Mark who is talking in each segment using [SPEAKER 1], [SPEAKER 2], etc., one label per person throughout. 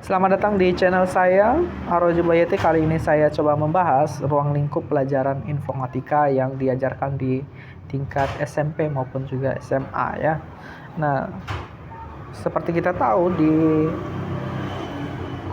[SPEAKER 1] Selamat datang di channel saya, Arojo Bayete. Kali ini saya coba membahas ruang lingkup pelajaran informatika yang diajarkan di tingkat SMP maupun juga SMA ya. Nah, seperti kita tahu di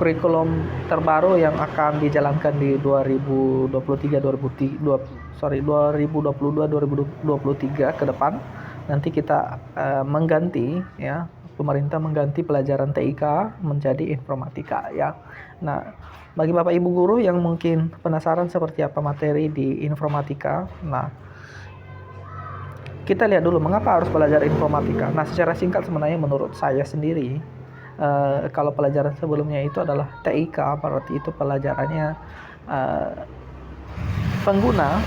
[SPEAKER 1] kurikulum terbaru yang akan dijalankan di 2022-2023 ke depan, nanti kita mengganti ya, pemerintah mengganti pelajaran TIK menjadi informatika ya. Nah, bagi Bapak Ibu guru yang mungkin penasaran seperti apa materi di informatika, nah kita lihat dulu mengapa harus belajar informatika. Nah, secara singkat sebenarnya menurut saya sendiri, kalau pelajaran sebelumnya itu adalah TIK, berarti itu pelajarannya pengguna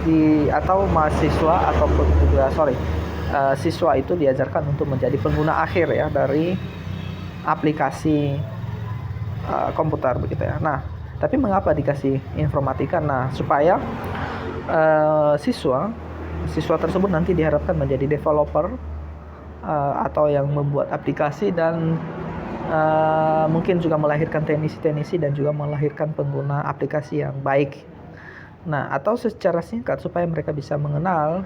[SPEAKER 1] di atau mahasiswa ataupun juga siswa itu diajarkan untuk menjadi pengguna akhir ya dari aplikasi komputer begitu ya. Nah, tapi mengapa dikasih informatika? Nah, supaya siswa tersebut nanti diharapkan menjadi developer atau yang membuat aplikasi dan mungkin juga melahirkan teknisi dan juga melahirkan pengguna aplikasi yang baik. Nah, atau secara singkat supaya mereka bisa mengenal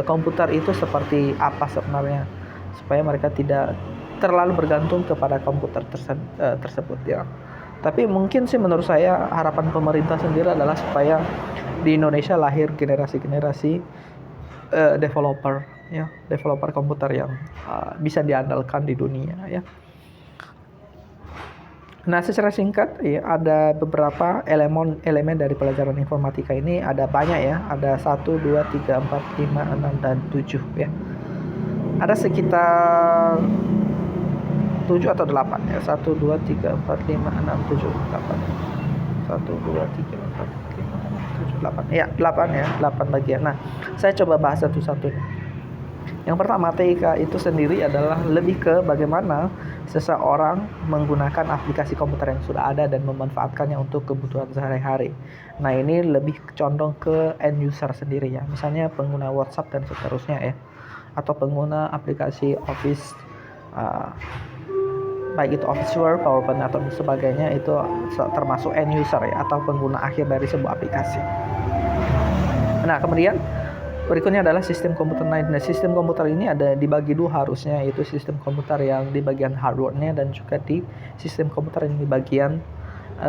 [SPEAKER 1] komputer itu seperti apa sebenarnya, supaya mereka tidak terlalu bergantung kepada komputer tersebut ya. Tapi mungkin sih menurut saya harapan pemerintah sendiri adalah supaya di Indonesia lahir generasi-generasi developer komputer yang bisa diandalkan di dunia ya. Nah, secara singkat ya, ada beberapa elemen dari pelajaran informatika ini, ada banyak ya, ada 1, 2, 3, 4, 5, 6, dan 7 ya. Ada sekitar 7 atau 8 ya, 1, 2, 3, 4, 5, 6, 7, 8 1, 2, 3, 4, 5, 6, 7, 8 ya, 8 bagian. Nah, saya coba bahas satu-satu. Yang pertama, TIK itu sendiri adalah lebih ke bagaimana seseorang menggunakan aplikasi komputer yang sudah ada dan memanfaatkannya untuk kebutuhan sehari-hari. Nah, ini lebih condong ke end user sendiri ya. Misalnya pengguna WhatsApp dan seterusnya ya. Atau pengguna aplikasi Office, baik itu Office Word, PowerPoint atau sebagainya, itu termasuk end user ya, atau pengguna akhir dari sebuah aplikasi. Nah, kemudian berikutnya adalah sistem komputer. Nah, sistem komputer ini ada dibagi dua harusnya, yaitu sistem komputer yang di bagian hardware-nya dan juga di sistem komputer yang di bagian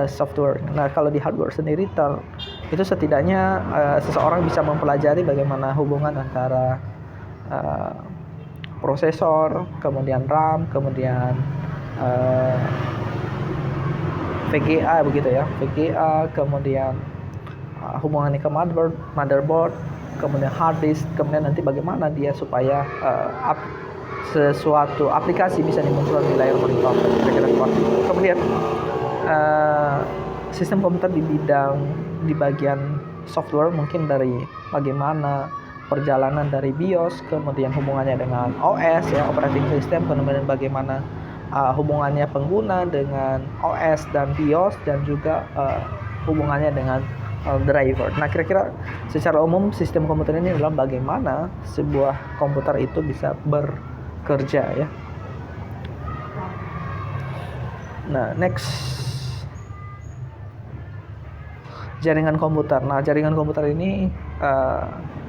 [SPEAKER 1] software. Nah, kalau di hardware sendiri itu setidaknya seseorang bisa mempelajari bagaimana hubungan antara prosesor, kemudian RAM, kemudian VGA begitu ya, kemudian hubungannya ke motherboard, kemudian hard disk, kemudian nanti bagaimana dia supaya sesuatu aplikasi bisa dimunculkan di layar monitor, kira-kira seperti itu. Kemudian sistem komputer di bagian software mungkin dari bagaimana perjalanan dari BIOS, kemudian hubungannya dengan OS ya, operating system, kemudian bagaimana hubungannya pengguna dengan OS dan BIOS, dan juga hubungannya dengan driver. Nah, kira-kira secara umum sistem komputer ini adalah bagaimana sebuah komputer itu bisa bekerja ya. Nah, next, jaringan komputer. Nah, jaringan komputer ini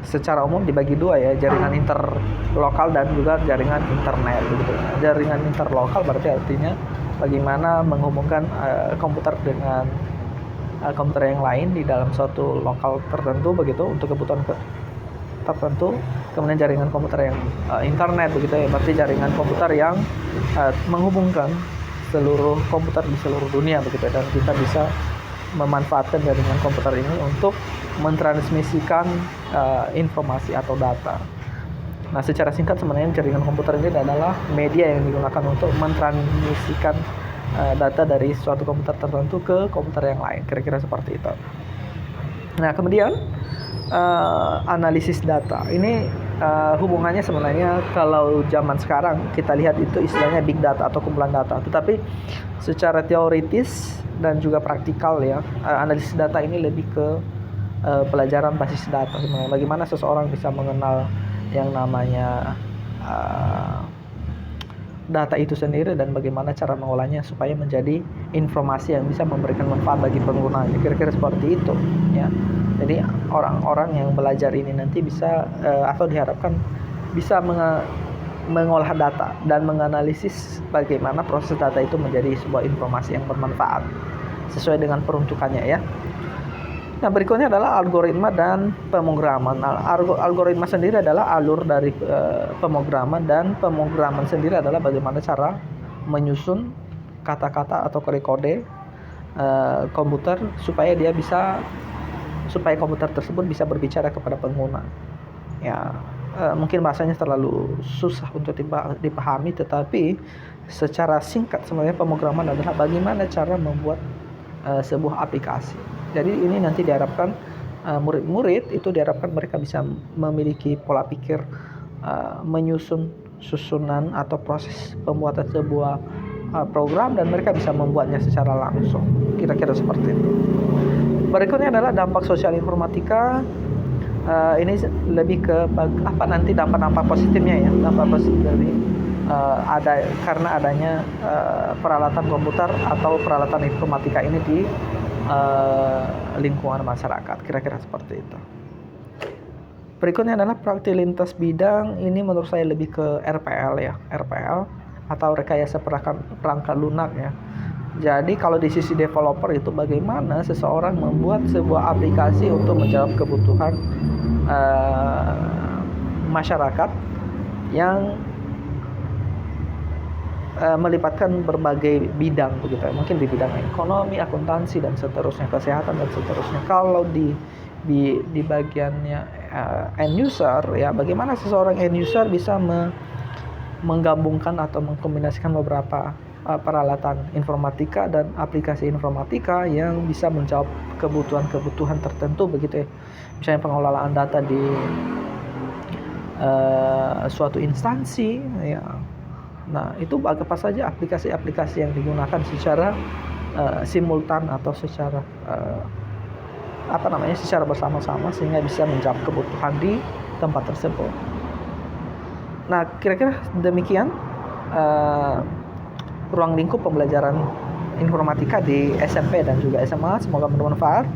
[SPEAKER 1] secara umum dibagi dua ya, jaringan interlokal dan juga jaringan internet begitu. Jaringan interlokal berarti artinya bagaimana menghubungkan komputer dengan komputer yang lain di dalam suatu lokal tertentu begitu untuk kebutuhan tertentu. Kemudian jaringan komputer yang internet begitu ya, berarti jaringan komputer yang menghubungkan seluruh komputer di seluruh dunia begitu, dan kita bisa memanfaatkan jaringan komputer ini untuk mentransmisikan informasi atau data. Nah, secara singkat sebenarnya jaringan komputer ini adalah media yang digunakan untuk mentransmisikan data dari suatu komputer tertentu ke komputer yang lain, kira-kira seperti itu. Nah, kemudian analisis data ini hubungannya sebenarnya kalau zaman sekarang kita lihat itu istilahnya big data atau kumpulan data, tetapi secara teoritis dan juga praktikal ya, analisis data ini lebih ke pelajaran basis data sebenarnya. Bagaimana seseorang bisa mengenal yang namanya data itu sendiri dan bagaimana cara mengolahnya supaya menjadi informasi yang bisa memberikan manfaat bagi pengguna. Kira-kira seperti itu ya. Jadi orang-orang yang belajar ini nanti bisa atau diharapkan bisa mengolah data dan menganalisis bagaimana proses data itu menjadi sebuah informasi yang bermanfaat sesuai dengan peruntukannya ya. Nah, berikutnya adalah algoritma dan pemrograman. Nah, algoritma sendiri adalah alur dari pemrograman, dan pemrograman sendiri adalah bagaimana cara menyusun kata-kata atau kode komputer supaya komputer tersebut bisa berbicara kepada pengguna. Ya, mungkin bahasanya terlalu susah untuk dipahami, tetapi secara singkat sebenarnya pemrograman adalah bagaimana cara membuat sebuah aplikasi. Jadi ini nanti diharapkan murid-murid itu diharapkan mereka bisa memiliki pola pikir menyusun susunan atau proses pembuatan sebuah program, dan mereka bisa membuatnya secara langsung. Kira-kira seperti itu. Berikutnya adalah dampak sosial informatika. Ini lebih ke apa nanti dampak-dampak positifnya ya. Dampak positif dari karena adanya peralatan komputer atau peralatan informatika ini di lingkungan masyarakat. Kira-kira seperti itu. Berikutnya adalah praktik lintas bidang. Ini menurut saya lebih ke RPL ya, RPL atau rekayasa perangkat lunak ya. Jadi kalau di sisi developer itu bagaimana seseorang membuat sebuah aplikasi untuk menjawab kebutuhan masyarakat yang melibatkan berbagai bidang begitu ya. Mungkin di bidang ekonomi, akuntansi dan seterusnya, kesehatan dan seterusnya. Kalau di bagiannya end user ya, bagaimana seseorang end user bisa menggabungkan atau mengkombinasikan beberapa peralatan informatika dan aplikasi informatika yang bisa menjawab kebutuhan tertentu begitu ya. Misalnya pengelolaan data di suatu instansi ya. Nah, itu apa saja aplikasi-aplikasi yang digunakan secara simultan atau secara secara bersama-sama sehingga bisa menjawab kebutuhan di tempat tersebut. Nah, kira-kira demikian ruang lingkup pembelajaran informatika di SMP dan juga SMA. Semoga bermanfaat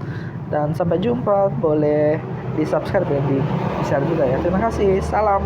[SPEAKER 1] dan sampai jumpa. Boleh di-subscribe dan di-share juga ya. Terima kasih. Salam.